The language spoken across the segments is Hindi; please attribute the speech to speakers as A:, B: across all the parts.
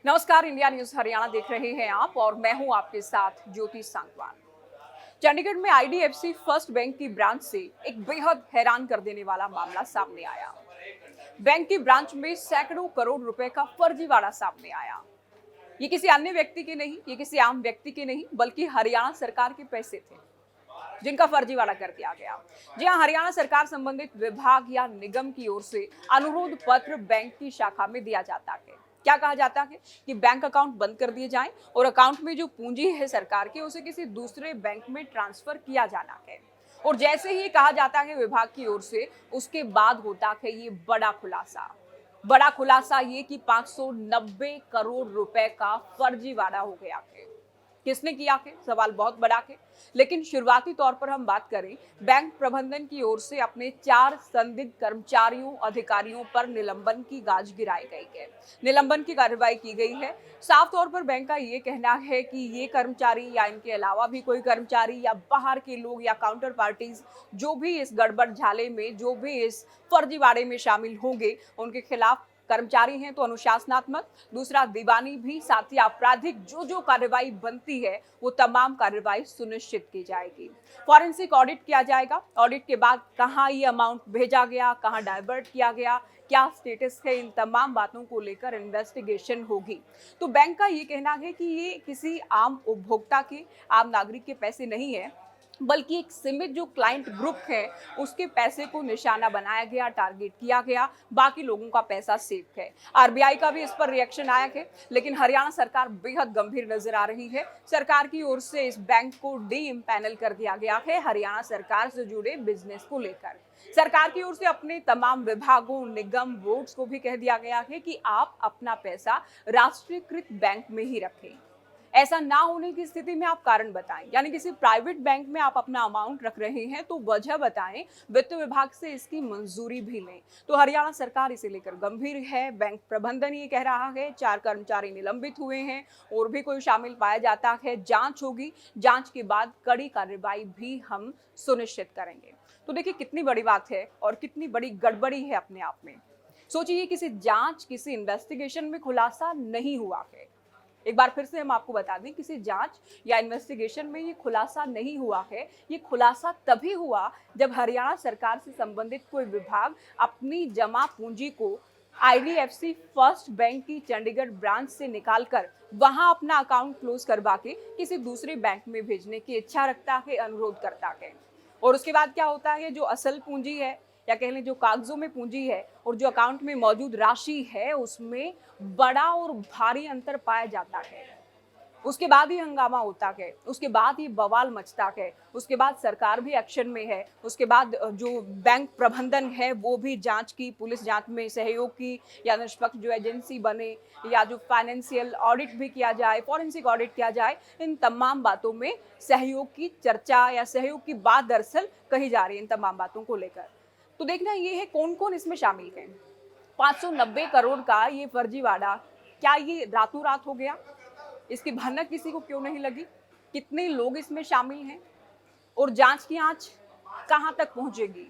A: नमस्कार, इंडिया न्यूज हरियाणा देख रहे हैं आप और मैं हूं आपके साथ ज्योति सांगवान। चंडीगढ़ में आईडीएफसी फर्स्ट बैंक की ब्रांच से एक बेहद हैरान कर देने वाला मामला सामने आया। बैंक की ब्रांच में सैकड़ों करोड़ रुपए का फर्जीवाड़ा सामने आया। ये किसी अन्य व्यक्ति के नहीं, ये किसी आम व्यक्ति के नहीं, बल्कि हरियाणा सरकार के पैसे थे जिनका फर्जीवाड़ा कर दिया गया। जी हां, हरियाणा सरकार संबंधित विभाग या निगम की ओर से अनुरोध पत्र बैंक की शाखा में दिया जाता है। क्या कहा जाता है कि बैंक अकाउंट बंद कर दिए जाएं और अकाउंट में जो पूंजी है सरकार की उसे किसी दूसरे बैंक में ट्रांसफर किया जाना है। और जैसे ही कहा जाता है विभाग की ओर से, उसके बाद होता है ये बड़ा खुलासा ये कि 590 करोड़ रुपए का फर्जीवाड़ा हो गया है। किसने किया है? सवाल बहुत बड़ा है। लेकिन शुरुआती तौर पर हम बात करें, बैंक प्रबंधन की ओर से अपने 4 संदिग्ध कर्मचारियों अधिकारियों पर निलंबन की गाज गिराई गई है। निलंबन की कार्रवाई की गई है। साफ तौर पर बैंक का ये कहना है कि ये कर्मचारी या इनके अलावा भी कोई कर्मचारी या बाहर के लोग या काउंटर पार्टीज जो भी इस गड़बड़ झाले में, जो भी इस फर्जीवाड़े में शामिल होंगे, उनके खिलाफ कर्मचारी हैं तो अनुशासनात्मक, दूसरा दीवानी भी, साथ ही आपराधिक जो कार्रवाई बनती है वो तमाम कार्रवाई सुनिश्चित की जाएगी। फॉरेंसिक ऑडिट किया जाएगा। ऑडिट के बाद कहां ये अमाउंट भेजा गया, कहां डाइवर्ट किया गया, क्या स्टेटस है, इन तमाम बातों को लेकर इन्वेस्टिगेशन होगी। तो बैंक का ये कहना है कि ये किसी आम उपभोक्ता के, आम नागरिक के पैसे नहीं है, बल्कि एक सीमित जो क्लाइंट ग्रुप है उसके पैसे को निशाना बनाया गया, टारगेट किया गया, बाकी लोगों का पैसा सेफ है। आरबीआई का भी इस पर रिएक्शन आया है, लेकिन हरियाणा सरकार बेहद गंभीर नजर आ रही है। सरकार की ओर से इस बैंक को डी इम्पैनल कर दिया गया है हरियाणा सरकार से जुड़े बिजनेस को लेकर। सरकार की ओर से अपने तमाम विभागों, निगम, बोर्ड्स को भी कह दिया गया है कि आप अपना पैसा राष्ट्रीयकृत बैंक में ही रखें। ऐसा ना होने की स्थिति में आप कारण बताएं, यानी किसी प्राइवेट बैंक में आप अपना अमाउंट रख रहे हैं तो वजह बताएं, वित्त विभाग से इसकी मंजूरी भी लें। तो हरियाणा सरकार इसे लेकर गंभीर है। बैंक प्रबंधन ये कह रहा है 4 कर्मचारी निलंबित हुए हैं और भी कोई शामिल पाया जाता है, जांच होगी, जांच के बाद कड़ी कार्रवाई भी हम सुनिश्चित करेंगे। तो देखिए कितनी बड़ी बात है और कितनी बड़ी गड़बड़ी है अपने आप में। सोचिए किसी जांच, किसी इन्वेस्टिगेशन में खुलासा नहीं हुआ है। एक बार फिर से हम आपको बता दें, किसी जांच या इन्वेस्टिगेशन में ये खुलासा नहीं हुआ है। ये खुलासा तभी हुआ जब हरियाणा सरकार से संबंधित कोई विभाग अपनी जमा पूंजी को आईडीएफसी फर्स्ट बैंक की चंडीगढ़ ब्रांच से निकालकर वहां अपना अकाउंट क्लोज करवा के किसी दूसरे बैंक में भेजने की इच्छा रखता है, अनुरोध करता है। और उसके बाद क्या होता है, जो असल पूंजी है या कह लें जो कागजों में पूंजी है और जो अकाउंट में मौजूद राशि है, उसमें बड़ा और भारी अंतर पाया जाता है। उसके बाद ही हंगामा होता है, उसके बाद ही बवाल मचता है, उसके बाद सरकार भी एक्शन में है, उसके बाद जो बैंक प्रबंधन है वो भी जांच की, पुलिस जांच में सहयोग की, या निष्पक्ष जो एजेंसी बने, या जो फाइनेंशियल ऑडिट भी किया जाए, फॉरेंसिक ऑडिट किया जाए। इन तमाम बातों में सहयोग की चर्चा या सहयोग की बात दरअसल कही जा रही है इन तमाम बातों को लेकर। तो देखना ये है कौन कौन इसमें शामिल है। 590 करोड़ का ये फर्जीवाड़ा, क्या ये रातों रात हो गया? इसकी भनक किसी को क्यों नहीं लगी? कितने लोग इसमें शामिल हैं और जांच की आंच कहां तक पहुंचेगी?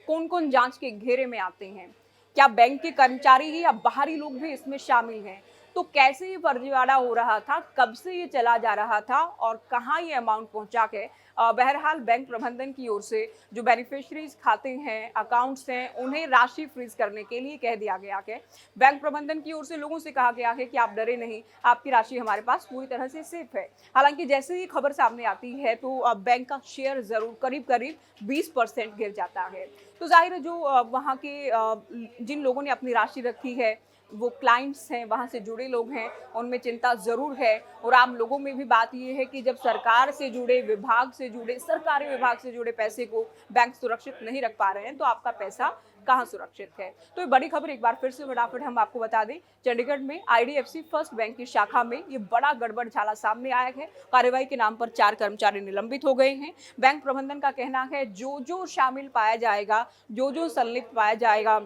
A: कौन कौन जांच के घेरे में आते हैं? क्या बैंक के कर्मचारी ही या बाहरी लोग भी इसमें शामिल हैं? तो कैसे ये फर्जीवाड़ा हो रहा था, कब से ये चला जा रहा था और कहां ये अमाउंट पहुंचा के? बहरहाल बैंक प्रबंधन की ओर से जो बेनिफिशियरीज खाते हैं, अकाउंट्स हैं, उन्हें राशि फ्रीज करने के लिए कह दिया गया है। बैंक प्रबंधन की ओर से लोगों से कहा गया है कि आप डरे नहीं, आपकी राशि हमारे पास पूरी तरह से सेफ है। हालांकि जैसे ही खबर सामने आती है तो बैंक का शेयर जरूर करीब 20% गिर जाता है। तो जाहिर है जो वहाँ के जिन लोगों ने अपनी राशि रखी है, वो क्लाइंट्स हैं, वहाँ से जुड़े लोग हैं, उनमें चिंता ज़रूर है। और आम लोगों में भी बात ये है कि जब सरकार से जुड़े, विभाग से जुड़े, सरकारी विभाग से जुड़े पैसे को बैंक सुरक्षित नहीं रख पा रहे हैं तो आपका पैसा कहाँ सुरक्षित है? तो ये बड़ी खबर एक बार फिर से फटाफट हम आपको बता दें, चंडीगढ़ में आईडीएफसी फर्स्ट बैंक की शाखा में ये बड़ा गड़बड़ झाला सामने आया है। कार्रवाई के नाम पर 4 कर्मचारी निलंबित हो गए हैं। बैंक प्रबंधन का कहना है जो शामिल पाया जाएगा, जो संलिप्त पाया जाएगा,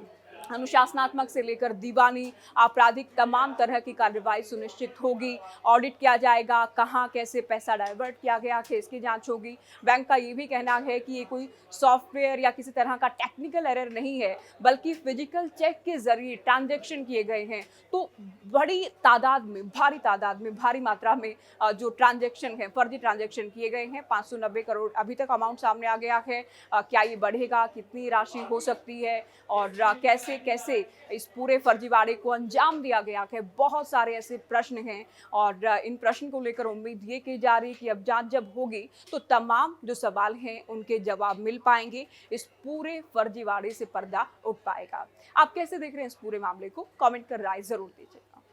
A: अनुशासनात्मक से लेकर दीवानी आपराधिक तमाम तरह की कार्रवाई सुनिश्चित होगी। ऑडिट किया जाएगा, कहाँ कैसे पैसा डाइवर्ट किया गया, केस की जांच होगी। बैंक का ये भी कहना है कि ये कोई सॉफ्टवेयर या किसी तरह का टेक्निकल एरर नहीं है, बल्कि फिजिकल चेक के जरिए ट्रांजैक्शन किए गए हैं। तो बड़ी तादाद में, भारी तादाद में, भारी मात्रा में जो ट्रांजैक्शन है, फर्जी ट्रांजैक्शन किए गए हैं। 590 करोड़ अभी तक अमाउंट सामने आ गया है। क्या ये बढ़ेगा, कितनी राशि हो सकती है और कैसे कैसे इस पूरे फर्जीवाड़े को अंजाम दिया गया है, बहुत सारे ऐसे प्रश्न हैं। और इन प्रश्न को लेकर उम्मीद ये की जा रही है कि अब जांच जब होगी तो तमाम जो सवाल हैं उनके जवाब मिल पाएंगे, इस पूरे फर्जीवाड़े से पर्दा उठ पाएगा। आप कैसे देख रहे हैं इस पूरे मामले को? कमेंट कर राय जरूर दीजिए।